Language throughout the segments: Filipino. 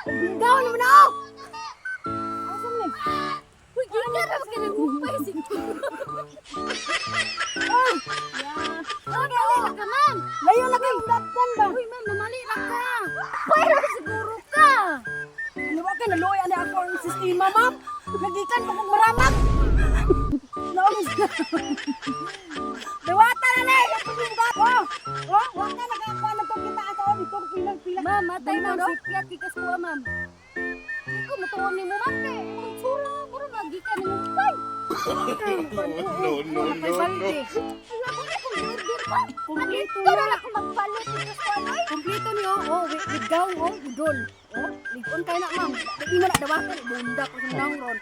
Gaw naman ako! Asam ni? Uy, gila na ka ng kupay. Ay! Oh, dali na ka, ma'am. Layo na kayo, dapkan ba? Uy, ma'am, namali na ka. Pwede na siguro ka. Ano ba ka, naluya na ako ang sistema, ma'am? Nagikan mo kong maramag. Naulis na. Dawata na na, wag ka nagkakawa na itong kita ako. Itong pilang-pilang. Ma'am, matay na, no? Siklat, kikas ko, ma'am. Ikaw, matuon ni mo, ma'am. Kung sura, puro nagikan ni mo. Ay! No. Kumpleto na ako magpalit ito sa ano eh. Kumpleto niyo, with gown, udol. Ligon kayo na, ma'am. Hindi mo na dawakan, bunda ko sa ron.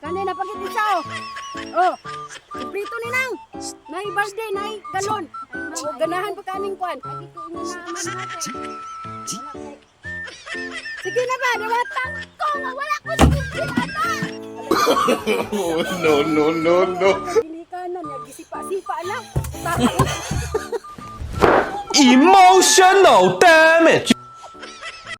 Kanina pagit isa, kumpleto ni nang. Nay birthday, nay galon. Ganahan pa kaming kwan. Sige na ba, dawatan ko nga wala ko sa kumpleto. No. Hindi ka na, nagisipa-sipa na. Emotional damage.